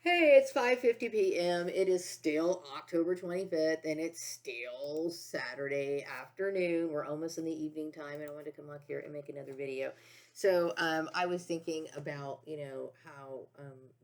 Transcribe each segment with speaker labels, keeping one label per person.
Speaker 1: Hey, it's 5:50 p.m. It is still October 25th and it's still Saturday afternoon. We're almost in the evening time and I wanted to come up here and make another video. I was thinking about, how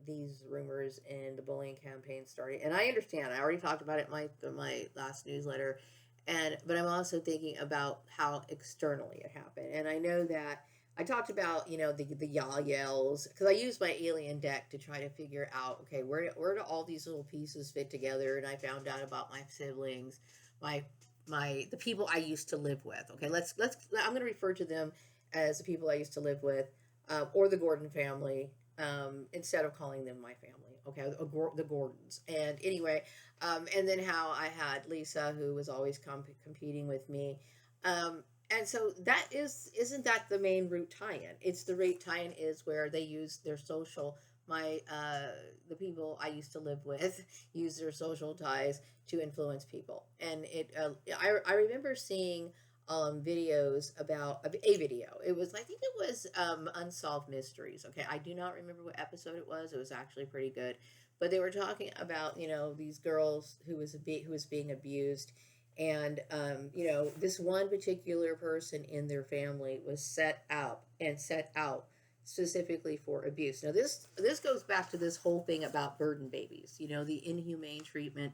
Speaker 1: these rumors and the bullying campaign started. And I understand. I already talked about it in my last newsletter. But I'm also thinking about how externally it happened. And I know that I talked about, the yaw yells because I used my alien deck to try to figure out, okay, where do all these little pieces fit together? And I found out about my siblings, my the people I used to live with. Okay, let's I'm going to refer to them as the people I used to live with, or the Gordon family, instead of calling them my family. Okay, the Gordons. And anyway, and then how I had Lisa, who was always competing with me. And so that isn't that the main root tie-in? It's the root tie-in is where they use their social my the people I used to live with use their social ties to influence people. And I remember seeing videos about a video. It was, I think it was Unsolved Mysteries. Okay, I do not remember what episode it was. It was actually pretty good, but they were talking about, these girls who was being abused, and this one particular person in their family was set out specifically for abuse. Now this goes back to this whole thing about burden babies, the inhumane treatment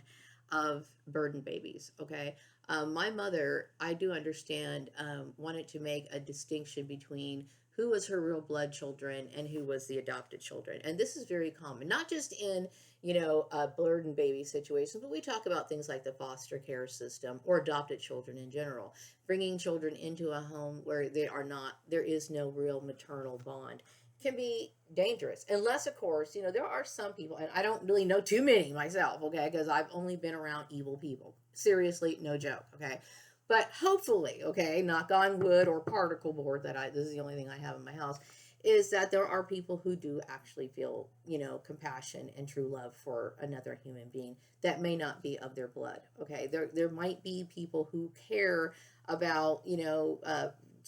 Speaker 1: of burden babies. Okay, my mother, I do understand, wanted to make a distinction between who was her real blood children and who was the adopted children. And this is very common, not just in, burden baby situations, but we talk about things like the foster care system or adopted children in general. Bringing children into a home where there is no real maternal bond can be dangerous. Unless, of course, there are some people, and I don't really know too many myself, okay, because I've only been around evil people. Seriously, no joke, okay? But hopefully, okay, knock on wood or particle board, this is the only thing I have in my house, is that there are people who do actually feel, compassion and true love for another human being that may not be of their blood. Okay, there might be people who care about,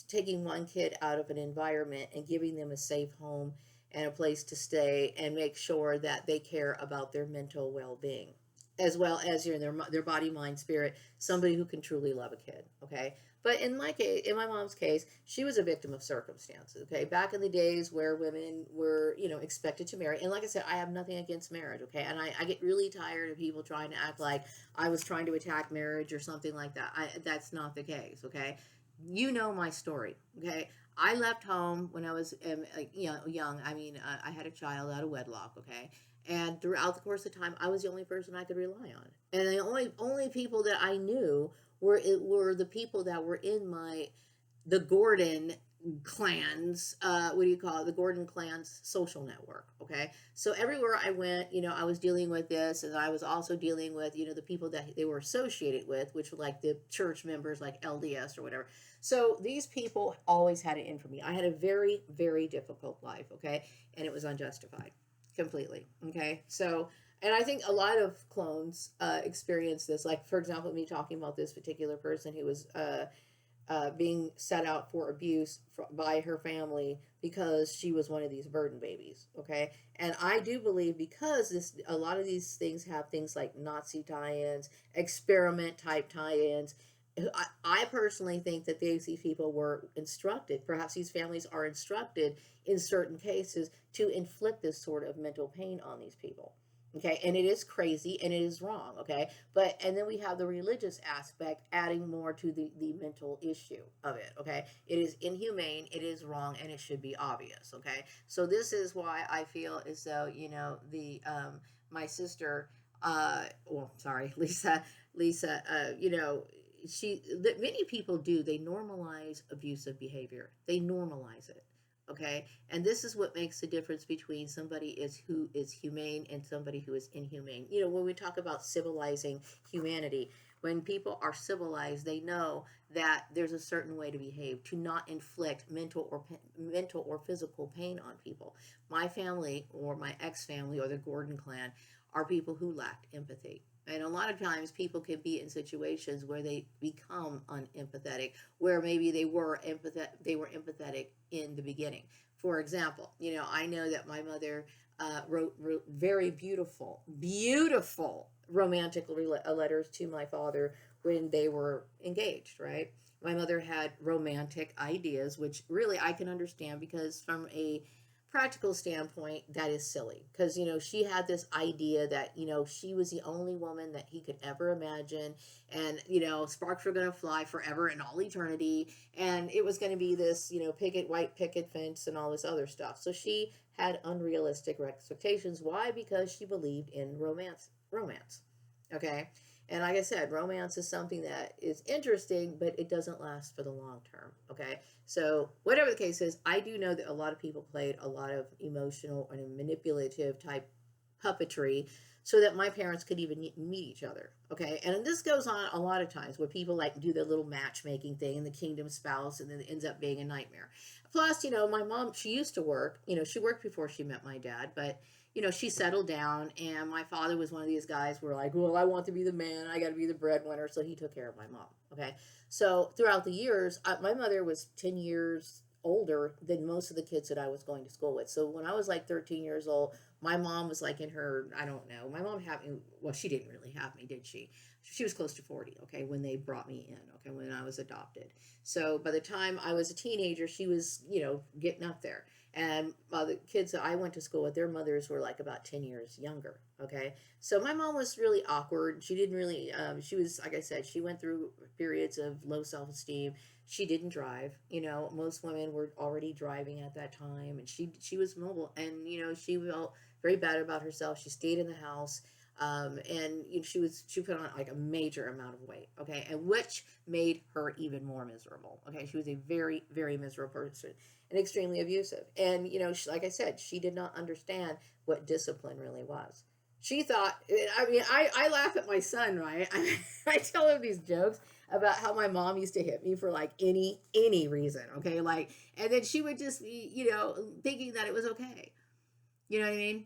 Speaker 1: taking one kid out of an environment and giving them a safe home and a place to stay, and make sure that they care about their mental well-being as well as their body, mind, spirit. Somebody who can truly love a kid. Okay, but in my case, in my mom's case, she was a victim of circumstances. Okay, back in the days where women were, expected to marry, and like I said, I have nothing against marriage. Okay, and I get really tired of people trying to act like I was trying to attack marriage or something like that. That's not the case. Okay, you know my story. Okay, I left home when I was, like, young. I mean, I had a child out of wedlock. Okay, and throughout the course of time, I was the only person I could rely on, and the only people that I knew were the people that were in the Gordon clans, what do you call it, the Gordon clans social network. Okay, so everywhere I went, I was dealing with this, and I was also dealing with, the people that they were associated with, which were like the church members, like LDS or whatever. So these people always had it in for me. I had a very, very difficult life. Okay, and it was unjustified completely. Okay, so, and I think a lot of clones experience this. Like, for example, me talking about this particular person who was being set out for abuse by her family because she was one of these burden babies. Okay, and I do believe, because a lot of these things have things like Nazi tie-ins, experiment type tie-ins. I personally think that these people were instructed, perhaps these families are instructed in certain cases to inflict this sort of mental pain on these people. Okay, and it is crazy and it is wrong. Okay, and then we have the religious aspect adding more to the mental issue of it. Okay, it is inhumane, it is wrong, and it should be obvious. Okay, so this is why I feel as though, the my sister, well, sorry, Lisa, many people do, they normalize abusive behavior, they normalize it. Okay, and this is what makes the difference between somebody who is humane and somebody who is inhumane. When we talk about civilizing humanity, when people are civilized, they know that there's a certain way to behave, to not inflict mental or physical pain on people. My family, or my ex-family, or the Gordon clan, are people who lacked empathy. And a lot of times people can be in situations where they become unempathetic, where maybe they were empathetic in the beginning. For example, I know that my mother, wrote very beautiful romantic letters to my father when they were engaged, right? My mother had romantic ideas, which really I can understand because from a practical standpoint, that is silly. Because, she had this idea that, she was the only woman that he could ever imagine. And, sparks were going to fly forever and all eternity. And it was going to be this, white picket fence and all this other stuff. So she had unrealistic expectations. Why? Because she believed in romance. Romance. Okay. And like I said, romance is something that is interesting, but it doesn't last for the long term. Okay. So, whatever the case is, I do know that a lot of people played a lot of emotional and manipulative type puppetry so that my parents could even meet each other. Okay. And this goes on a lot of times where people like do the little matchmaking thing and the kingdom spouse, and then it ends up being a nightmare. Plus, my mom, she used to work, she worked before she met my dad, but she settled down, and my father was one of these guys who were like, well, I want to be the man, I got to be the breadwinner, so he took care of my mom. Okay. So throughout the years, my mother was 10 years older than most of the kids that I was going to school with. So when I was like 13 years old, my mom was like in her, I don't know, my mom had me, well, she didn't really have me, did she? She was close to 40, okay, when they brought me in, okay, when I was adopted. So by the time I was a teenager, she was, getting up there. And the kids that I went to school with, their mothers were like about 10 years younger. Okay. So my mom was really awkward. She didn't really, she was, like I said, she went through periods of low self esteem. She didn't drive. Most women were already driving at that time. And she was mobile. And, she felt very bad about herself. She stayed in the house. And she put on like a major amount of weight. Okay. And which made her even more miserable. Okay. She was a very, very miserable person and extremely abusive. And, like I said, she did not understand what discipline really was. She thought, I mean, I laugh at my son, right? I tell him these jokes about how my mom used to hit me for like any reason, okay? Like, and then she would just be, thinking that it was okay. You know what I mean?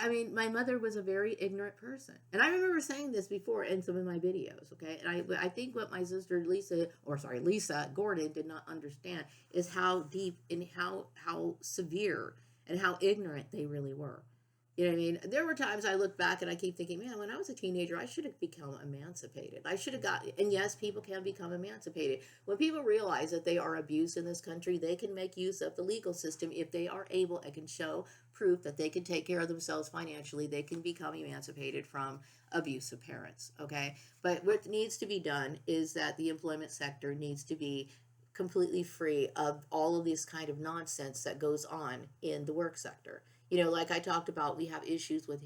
Speaker 1: I mean, my mother was a very ignorant person. And I remember saying this before in some of my videos, okay? And I think what my sister Lisa Gordon did not understand is how deep and how severe and how ignorant they really were. You know what I mean? There were times I look back and I keep thinking, man, when I was a teenager, I should have become emancipated. I should have and yes, people can become emancipated. When people realize that they are abused in this country, they can make use of the legal system if they are able and can show proof that they can take care of themselves financially. They can become emancipated from abusive parents, okay? But what needs to be done is that the employment sector needs to be completely free of all of this kind of nonsense that goes on in the work sector. Like I talked about, we have issues with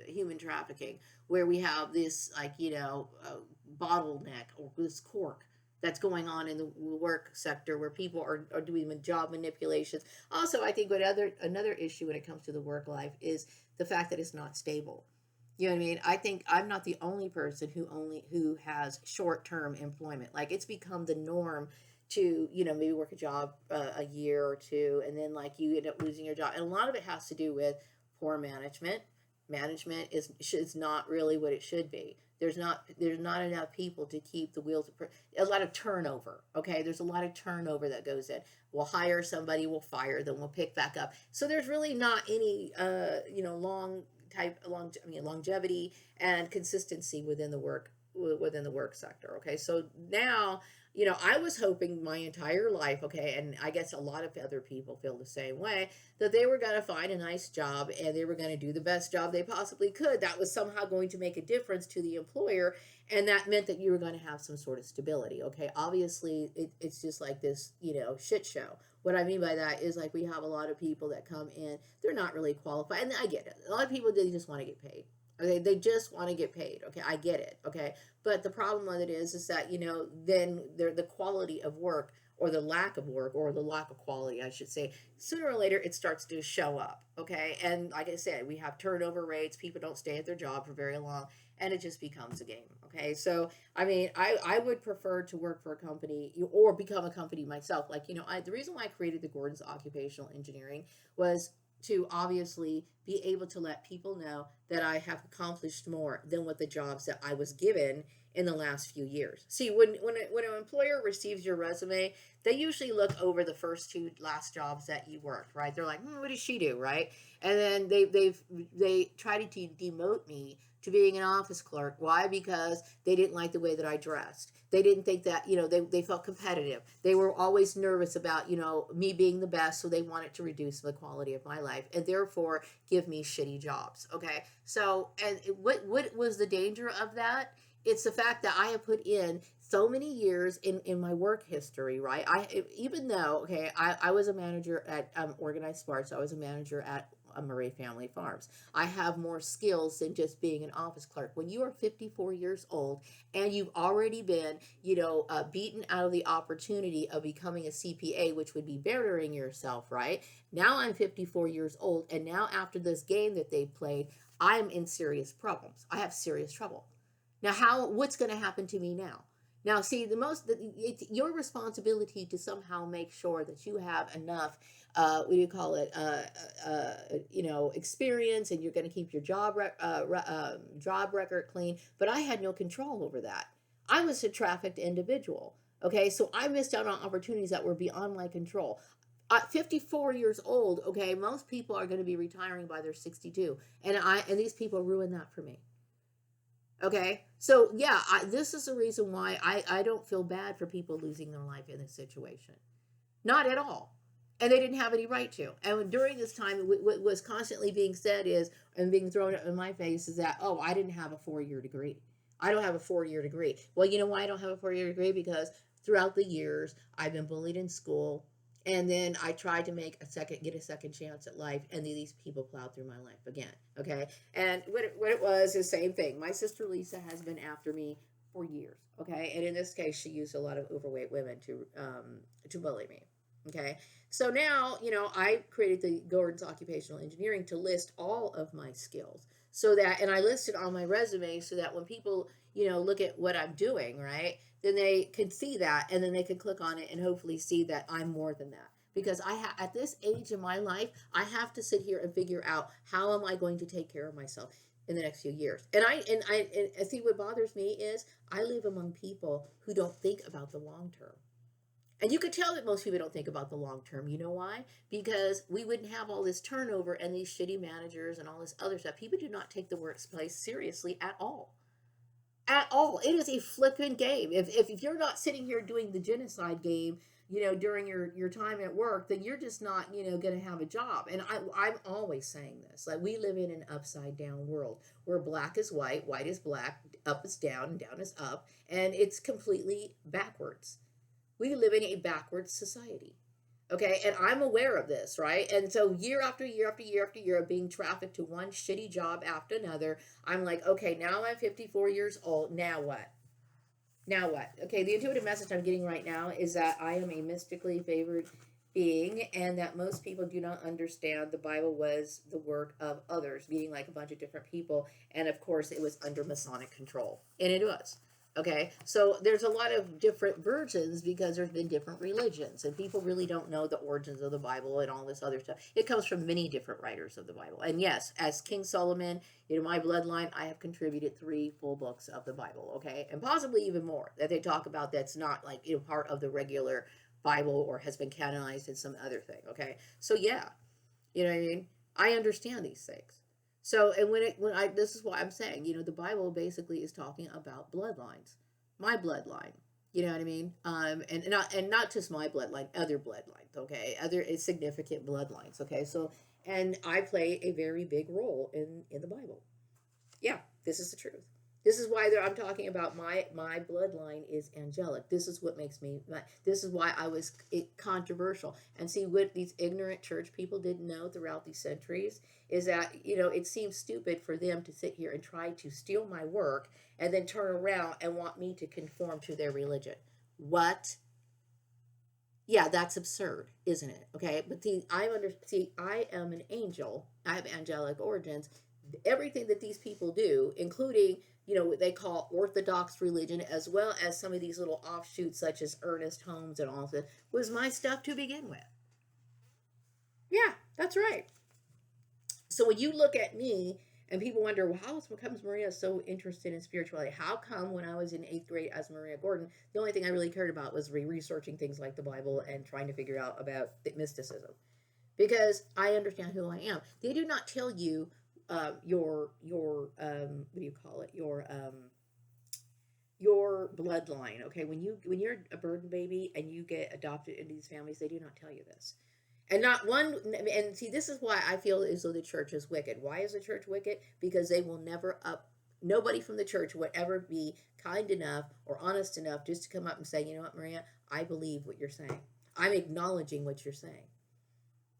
Speaker 1: human trafficking, where we have this, like, bottleneck or this cork that's going on in the work sector where people are doing job manipulations. Also, I think another issue when it comes to the work life is the fact that it's not stable. You know what I mean? I think I'm not the only person who has short-term employment. Like, it's become the norm to, maybe work a job a year or two, and then like you end up losing your job. And a lot of it has to do with poor management. Management is not really what it should be. There's not enough people to keep the wheels. A lot of turnover. Okay, there's a lot of turnover that goes in. We'll hire somebody, we'll fire them, we'll pick back up. So there's really not any longevity and consistency within the work sector. Okay, so now, I was hoping my entire life, okay, and I guess a lot of other people feel the same way, that they were going to find a nice job and they were going to do the best job they possibly could. That was somehow going to make a difference to the employer, and that meant that you were going to have some sort of stability. Okay, obviously it's just like this, shit show. What I mean by that is, like, we have a lot of people that come in, they're not really qualified, and I get it. A lot of people, they just want to get paid. Okay, they just want to get paid. Okay, I get it. Okay, but the problem with it is that, then the quality of work, or the lack of work, or the lack of quality, I should say, sooner or later it starts to show up. Okay, and like I said, we have turnover rates. People don't stay at their job for very long, and it just becomes a game. Okay, so I mean, I would prefer to work for a company or become a company myself. Like, the reason why I created the Gordon's Occupational Engineering was to obviously be able to let people know that I have accomplished more than what the jobs that I was given in the last few years. See, when an employer receives your resume, they usually look over the first two last jobs that you worked, right? They're like, what does she do, right? And then they try to demote me to being an office clerk. Why? Because they didn't like the way that I dressed. They didn't think that, they felt competitive. They were always nervous about, me being the best. So they wanted to reduce the quality of my life and therefore give me shitty jobs. Okay. So, and what was the danger of that? It's the fact that I have put in so many years in my work history, right? Even though, okay, I was a manager at Organized Sports. I was a manager at Murray Family Farms. I have more skills than just being an office clerk. When you are 54 years old and you've already been, beaten out of the opportunity of becoming a CPA, which would be bettering yourself, right? Now I'm 54 years old, and now after this game that they played, I'm in serious problems. I have serious trouble. Now, what's going to happen to me now? Now, see, it's your responsibility to somehow make sure that you have enough, what do you call it, experience, and you're going to keep your job record clean. But I had no control over that. I was a trafficked individual. Okay, so I missed out on opportunities that were beyond my control. At 54 years old, okay, most people are going to be retiring by their 62, and these people ruined that for me. Okay, so yeah, this is the reason why I don't feel bad for people losing their life in this situation. Not at all. And they didn't have any right to. And during this time, what was constantly being said is, and being thrown in my face is that, oh, I didn't have a 4-year degree. I don't have a 4-year degree. Well, you know why I don't have a 4-year degree? Because throughout the years, I've been bullied in school. And then I tried to get a second chance at life, and these people plowed through my life again. Okay, and what it was is the same thing. My sister Lisa has been after me for years. Okay, and in this case, she used a lot of overweight women to bully me. Okay, so now I created the Gordon's Occupational Engineering to list all of my skills, and I listed on my resume so that when people look at what I'm doing, right, then they could see that, and then they could click on it and hopefully see that I'm more than that. Because at this age in my life, I have to sit here and figure out how am I going to take care of myself in the next few years. And I see what bothers me is I live among people who don't think about the long term. And you could tell that most people don't think about the long term. You know why? Because we wouldn't have all this turnover and these shitty managers and all this other stuff. People do not take the workplace seriously at all. At all. It is a flippin' game. If you're not sitting here doing the genocide game, during your time at work, then you're just not, going to have a job. And I'm always saying this. Like, we live in an upside down world where black is white is black, up is down, and down is up. And it's completely backwards. We live in a backwards society. Okay, and I'm aware of this, right? And so year after year after year after year of being trafficked to one shitty job after another, I'm like, okay, now I'm 54 years old. Now what? Now what? Okay, the intuitive message I'm getting right now is that I am a mystically favored being, and that most people do not understand the Bible was the work of others, meaning like a bunch of different people. And of course, it was under Masonic control. And it was. Okay, so there's a lot of different versions because there's been different religions, and people really don't know the origins of the Bible and all this other stuff. It comes from many different writers of the Bible. And yes, as King Solomon, my bloodline, I have contributed 3 full books of the Bible, okay, and possibly even more that they talk about that's not like part of the regular Bible or has been canonized in some other thing. Okay, so yeah, you know what I mean. I understand these things. So, and this is what I'm saying, the Bible basically is talking about bloodlines, my bloodline, you know what I mean? And not just my bloodline, other bloodlines, okay? Other significant bloodlines, okay? So, and I play a very big role in the Bible. Yeah, this is the truth. This is why I'm talking about my bloodline is angelic. This is what makes me, this is why I was controversial. And see, what these ignorant church people didn't know throughout these centuries is that, it seems stupid for them to sit here and try to steal my work and then turn around and want me to conform to their religion. What? Yeah, that's absurd, isn't it? Okay, but I am an angel. I have angelic origins. Everything that these people do, including what they call Orthodox religion, as well as some of these little offshoots such as Ernest Holmes and all that, was my stuff to begin with. Yeah, that's right. So when you look at me, And people wonder, well, how comes Maria so interested in spirituality? How come when I was in 8th grade as Maria Gordon, the only thing I really cared about was researching things like the Bible and trying to figure out about mysticism? Because I understand who I am. They do not tell you your what do you call it, your bloodline. Okay, when you're a burden baby and you get adopted into these families, they do not tell you this. And not one, and see, this is why I feel as though the church is wicked. Why is the church wicked? Because they will never nobody from the church would ever be kind enough or honest enough just to come up and say, you know what, Maria, I believe what you're saying. I'm acknowledging what you're saying.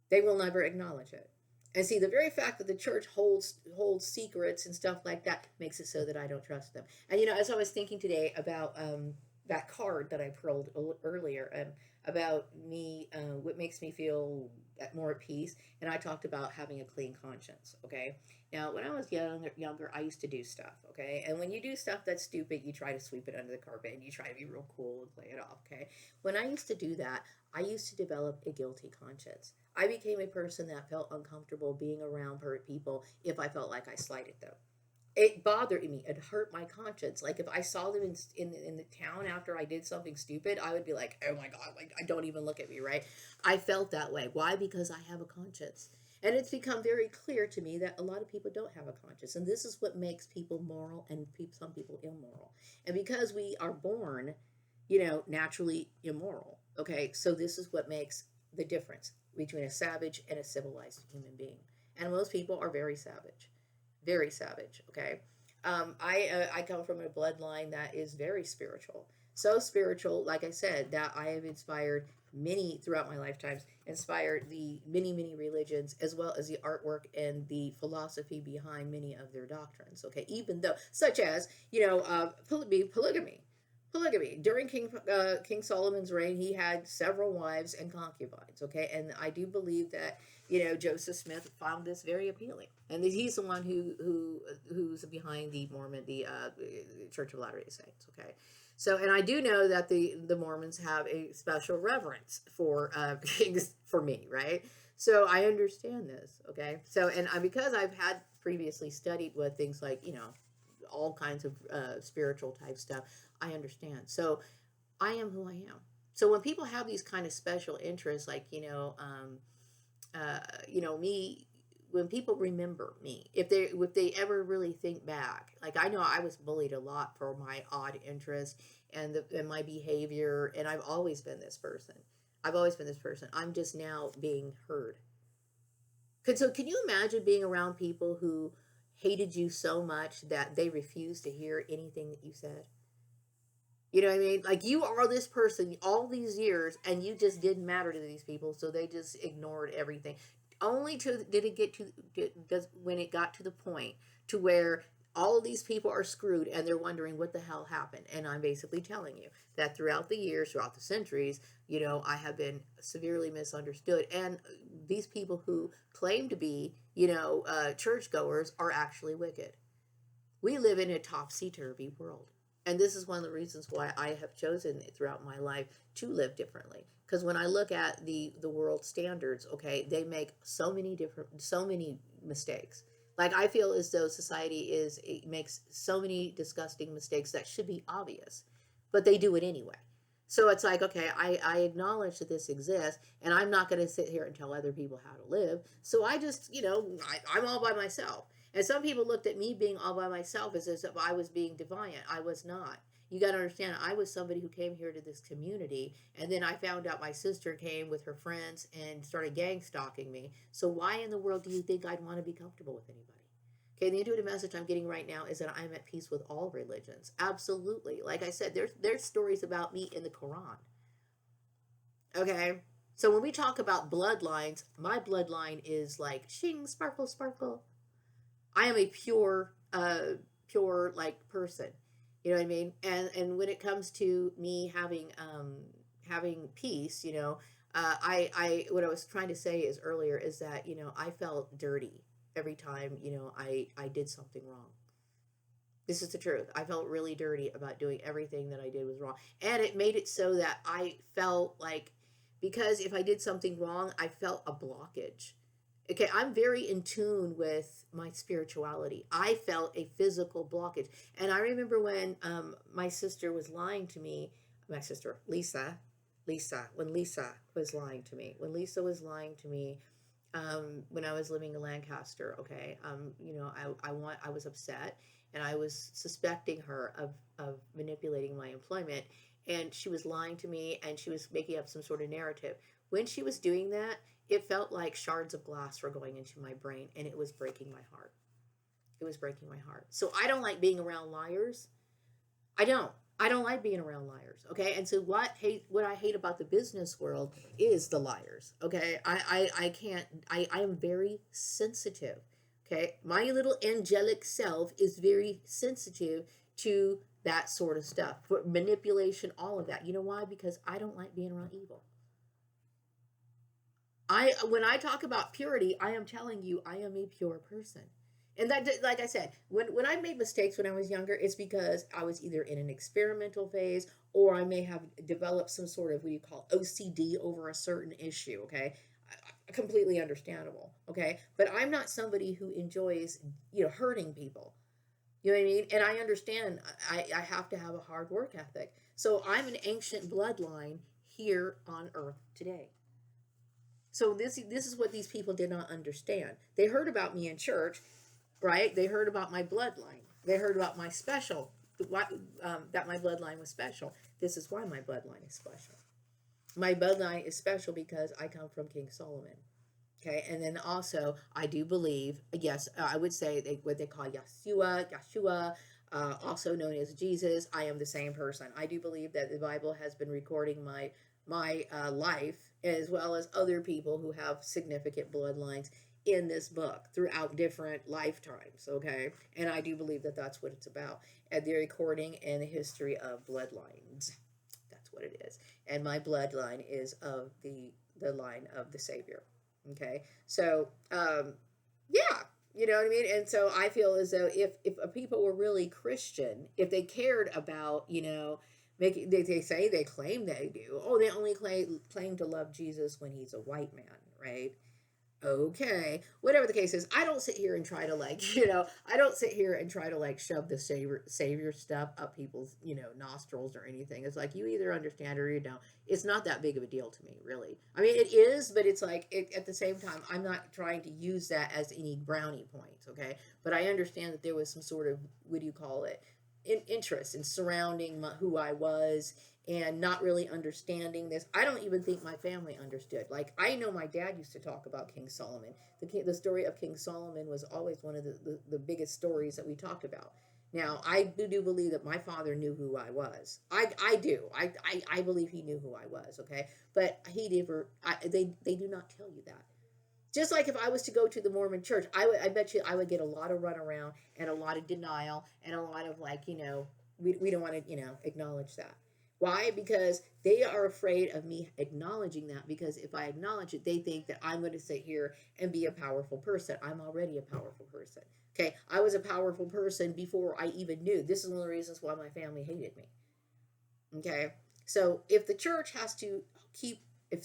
Speaker 1: They will never acknowledge it. And see, the very fact that the church holds secrets and stuff like that makes it so that I don't trust them. And as I was thinking today about that card that I pulled earlier, about me, what makes me feel more at peace, and I talked about having a clean conscience. Okay, now when I was younger, I used to do stuff. Okay, and when you do stuff that's stupid, you try to sweep it under the carpet and you try to be real cool and play it off. Okay, when I used to do that, I used to develop a guilty conscience. I became a person that felt uncomfortable being around hurt people if I felt like I slighted them. It bothered me. It hurt my conscience. Like if I saw them in the town after I did something stupid, I would be like, oh my God, like, don't even look at me, right? I felt that way. Why? Because I have a conscience. And it's become very clear to me that a lot of people don't have a conscience. And this is what makes people moral and some people immoral. And because we are born, naturally immoral. Okay, so this is what makes the difference between a savage and a civilized human being. And most people are very savage, very savage. Okay, I come from a bloodline that is very spiritual, so spiritual. Like I said, that I have inspired many throughout my lifetimes, inspired the many religions, as well as the artwork and the philosophy behind many of their doctrines. Okay, even though such as polygamy. Polygamy during King Solomon's reign, he had several wives and concubines. Okay, and I do believe that Joseph Smith found this very appealing, and he's the one who's behind the Church of Latter Day Saints. Okay, so and I do know that the Mormons have a special reverence for kings for me, right? So I understand this. Okay, so and because I've had previously studied with things like all kinds of spiritual type stuff, I understand. So I am who I am. So when people have these kind of special interests, like me, when people remember me, if they ever really think back, like I know I was bullied a lot for my odd interest and my behavior, and I've always been this person. I've always been this person. I'm just now being heard. So can you imagine being around people who hated you so much that they refused to hear anything that you said? You know what I mean? Like you are this person all these years, and you just didn't matter to these people, so they just ignored everything. Only to did it get to does when it got to the point to where all of these people are screwed and they're wondering what the hell happened. And I'm basically telling you that throughout the years, throughout the centuries, I have been severely misunderstood. And these people who claim to be, churchgoers are actually wicked. We live in a topsy-turvy world. And this is one of the reasons why I have chosen throughout my life to live differently. Because when I look at the world standards, okay, they make so many mistakes. Like I feel as though it makes so many disgusting mistakes that should be obvious, but they do it anyway. So it's like, okay, I acknowledge that this exists, and I'm not going to sit here and tell other people how to live. So I just, I'm all by myself. And some people looked at me being all by myself as if I was being defiant. I was not. You got to understand, I was somebody who came here to this community, and then I found out my sister came with her friends and started gang stalking me. So why in the world do you think I'd want to be comfortable with anybody? Okay, the intuitive message I'm getting right now is that I'm at peace with all religions. Absolutely. Like I said, there's stories about me in the Quran. Okay? So when we talk about bloodlines, my bloodline is like shing, sparkle, sparkle. I am a pure like person. You know what I mean? And when it comes to me having peace, I what I was trying to say is earlier is that I felt dirty every time I did something wrong. This is the truth. I felt really dirty about doing everything that I did was wrong, and it made it so that I felt like, because if I did something wrong, I felt a blockage. Okay, I'm very in tune with my spirituality. I felt a physical blockage. And I remember when my sister was lying to me, my sister, when Lisa was lying to me, when I was living in Lancaster, okay, I was upset and I was suspecting her of manipulating my employment. And she was lying to me and she was making up some sort of narrative. When she was doing that, it felt like shards of glass were going into my brain and it was breaking my heart. It was breaking my heart. So I don't like being around liars. I don't. I don't like being around liars. Okay. And so what I hate about the business world is the liars. Okay. I can't, I am very sensitive. Okay. My little angelic self is very sensitive to that sort of stuff, for manipulation, all of that. You know why? Because I don't like being around evil. When I talk about purity, I am telling you I am a pure person. And that, like I said, when I made mistakes when I was younger, it's because I was either in an experimental phase or I may have developed some sort of what you call OCD over a certain issue. Okay, completely understandable. Okay, but I'm not somebody who enjoys hurting people. You know what I mean? And I understand I have to have a hard work ethic. So I'm an ancient bloodline here on earth today. So this is what these people did not understand. They heard about me in church, right? They heard about my bloodline. They heard about my special, that my bloodline was special. This is why my bloodline is special. My bloodline is special because I come from King Solomon. Okay, and then also I do believe, yes, I would say what they call Yeshua, also known as Jesus. I am the same person. I do believe that the Bible has been recording my life as well as other people who have significant bloodlines in this book throughout different lifetimes. Okay, and I do believe that that's what it's about, and the recording and the history of bloodlines. That's what it is, and my bloodline is of the line of the Savior. Okay, so yeah, you know what I mean. And so I feel as though if people were really Christian, if they cared about making, they say they claim they do. Oh, they only claim to love Jesus when he's a white man, right? Okay, whatever the case is, I don't sit here and try to I don't sit here and try to shove the savior stuff up people's nostrils or anything. It's like you either understand or you don't. It's not that big of a deal to me, really. I mean, it is, but it's like at the same time, I'm not trying to use that as any brownie points. Okay, but I understand that there was some sort of, what do you call it, interest in surrounding who I was and not really understanding this. I don't even think my family understood. Like, I know my dad used to talk about King Solomon. The story of King Solomon was always one of the biggest stories that we talked about. Now, I do believe that my father knew who I was. I do. I believe he knew who I was, okay? But he never, they do not tell you that. Just like if I was to go to the Mormon church, I bet you I would get a lot of runaround and a lot of denial and a lot of we don't want to, acknowledge that. Why? Because they are afraid of me acknowledging that, because if I acknowledge it, they think that I'm going to sit here and be a powerful person. I'm already a powerful person. Okay, I was a powerful person before I even knew. This is one of the reasons why my family hated me. Okay, so if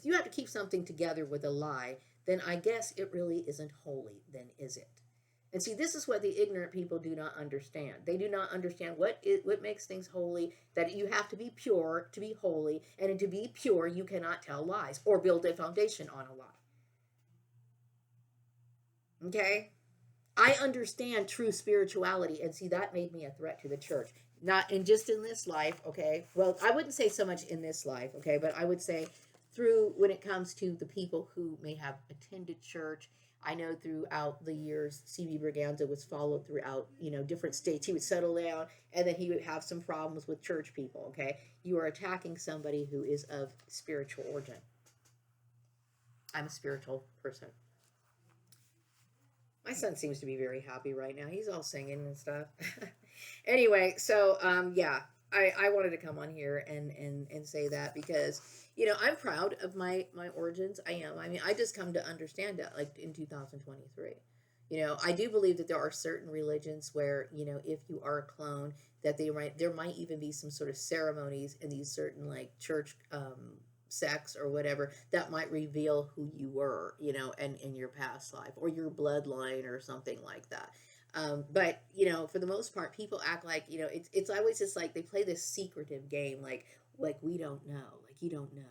Speaker 1: you have to keep something together with a lie, then I guess it really isn't holy, then is it? And see, this is what the ignorant people do not understand. They do not understand what makes things holy, that you have to be pure to be holy, and to be pure, you cannot tell lies or build a foundation on a lie. Okay? I understand true spirituality, and see, that made me a threat to the church. Not in just in this life, okay? Well, I wouldn't say so much in this life, okay? But I would say through, when it comes to the people who may have attended church. I know throughout the years, C.B. Braganza was followed throughout, different states. He would settle down, and then he would have some problems with church people, okay? You are attacking somebody who is of spiritual origin. I'm a spiritual person. My son seems to be very happy right now. He's all singing and stuff. Anyway, so yeah, I wanted to come on here and say that because I'm proud of my origins. I am. I mean, I just come to understand that like in 2023. I do believe that there are certain religions where if you are a clone, that there might even be some sort of ceremonies in these certain like church sex or whatever that might reveal who you were, you know, and in your past life or your bloodline or something like that. But you know, for the most part, people act like, you know, it's always just like they play this secretive game, like we don't know, like you don't know.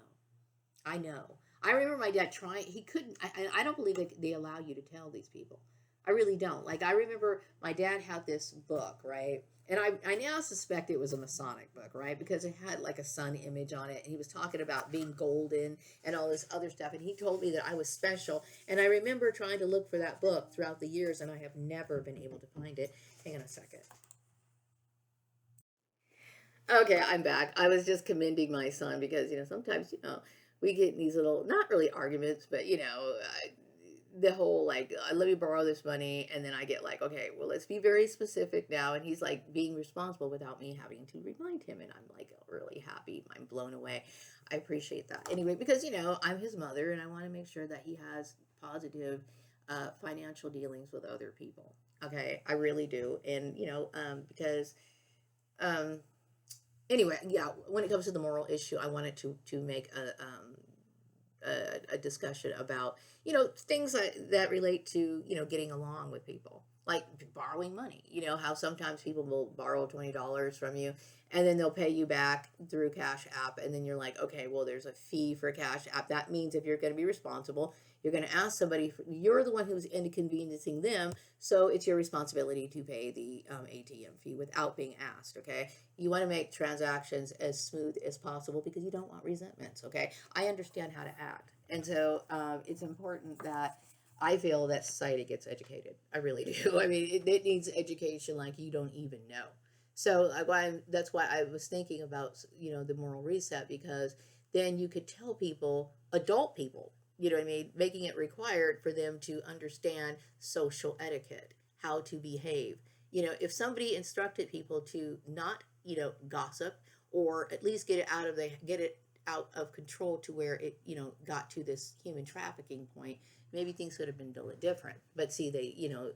Speaker 1: I know. I remember my dad trying. He couldn't. I don't believe they allow you to tell these people. I really don't. Like I remember my dad had this book, right? And I now suspect it was a Masonic book, right? Because it had like a sun image on it, and he was talking about being golden and all this other stuff. And he told me that I was special. And I remember trying to look for that book throughout the years, and I have never been able to find it. Hang on a second. Okay, I'm back. I was just commending my son because, you know, sometimes, you know, we get in these little, not really arguments, but, you know, the whole like, let me borrow this money. And then I get like, okay, well, let's be very specific now. And he's like being responsible without me having to remind him. And I'm like really happy. I'm blown away. I appreciate that. Anyway, because, you know, I'm his mother and I want to make sure that he has positive financial dealings with other people. Okay, I really do. And, you know, because. Um, anyway, yeah, when it comes to the moral issue, I wanted to make a discussion about, you know, things that relate to, you know, getting along with people, like borrowing money. You know how sometimes people will borrow $20 from you and then they'll pay you back through Cash App, and then you're like, okay, well, there's a fee for Cash App. That means if you're going to be responsible, you're going to ask somebody. You're the one who's inconveniencing them, so it's your responsibility to pay the ATM fee without being asked. Okay, you want to make transactions as smooth as possible because you don't want resentments. Okay, I understand how to act, and so it's important that I feel that society gets educated. I really do. I mean, it needs education like you don't even know. So that's why I was thinking about, you know, the moral reset, because then you could tell people, adult people, you know what I mean, making it required for them to understand social etiquette, how to behave. You know, if somebody instructed people to not, you know, gossip, or at least get it out of control to where it, you know, got to this human trafficking point, maybe things would have been a little different. But see, they, you know,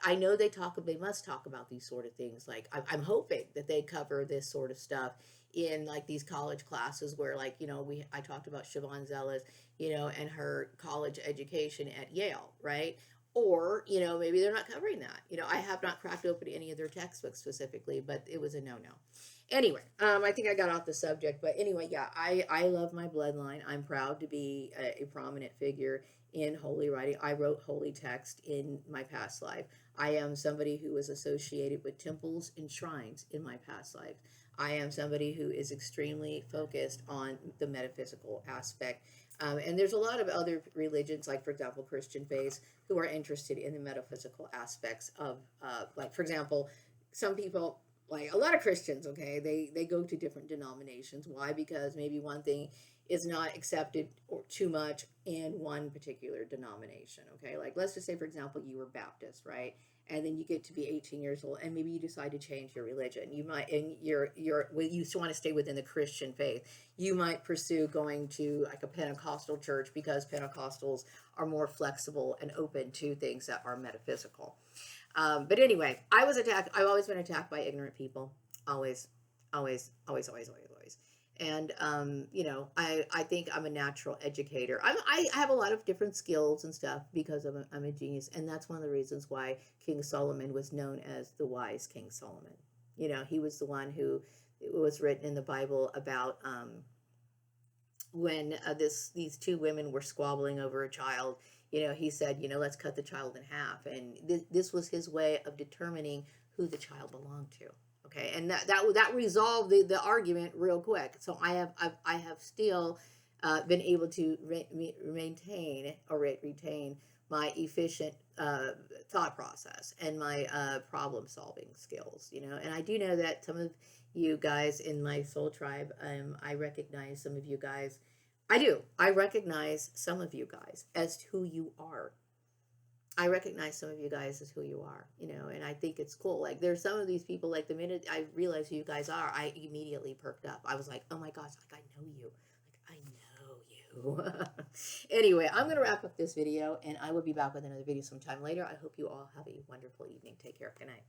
Speaker 1: I know they must talk about these sort of things. Like I'm hoping that they cover this sort of stuff in like these college classes where, like, you know, I talked about Siobhan Zealous, you know, and her college education at Yale, right? Or, you know, maybe they're not covering that. You know, I have not cracked open any of their textbooks specifically, but it was a no-no. Anyway, I think I got off the subject, but anyway, yeah, I love my bloodline. I'm proud to be a prominent figure in holy writing. I wrote holy text in my past life. I am somebody who was associated with temples and shrines in my past life. I am somebody who is extremely focused on the metaphysical aspect. And there's a lot of other religions, like, for example, Christian faiths, who are interested in the metaphysical aspects of, like, for example, some people, like a lot of Christians, okay, they go to different denominations. Why? Because maybe one thing is not accepted or too much in one particular denomination. Okay, like let's just say, for example, you were Baptist, right? And then you get to be 18 years old, and maybe you decide to change your religion. You might, and well, you want to stay within the Christian faith. You might pursue going to like a Pentecostal church because Pentecostals are more flexible and open to things that are metaphysical. But anyway, I was attacked. I've always been attacked by ignorant people. Always, always, always, always, always, always. And you know, I think I'm a natural educator. I have a lot of different skills and stuff because I'm a genius, and that's one of the reasons why King Solomon was known as the wise King Solomon. You know, he was the one who, it was written in the Bible about when these two women were squabbling over a child. You know, he said, you know, let's cut the child in half, and this was his way of determining who the child belonged to. Okay, and that resolved the argument real quick. So I have still been able to maintain or retain my efficient thought process and my problem solving skills. You know, and I do know that some of you guys in my soul tribe, I recognize some of you guys. I do. I recognize some of you guys as who you are. I recognize some of you guys as who you are, you know, and I think it's cool. Like, there's some of these people, like, the minute I realized who you guys are, I immediately perked up. I was like, oh my gosh, like, I know you. Like, I know you. Anyway, I'm going to wrap up this video, and I will be back with another video sometime later. I hope you all have a wonderful evening. Take care. Good night.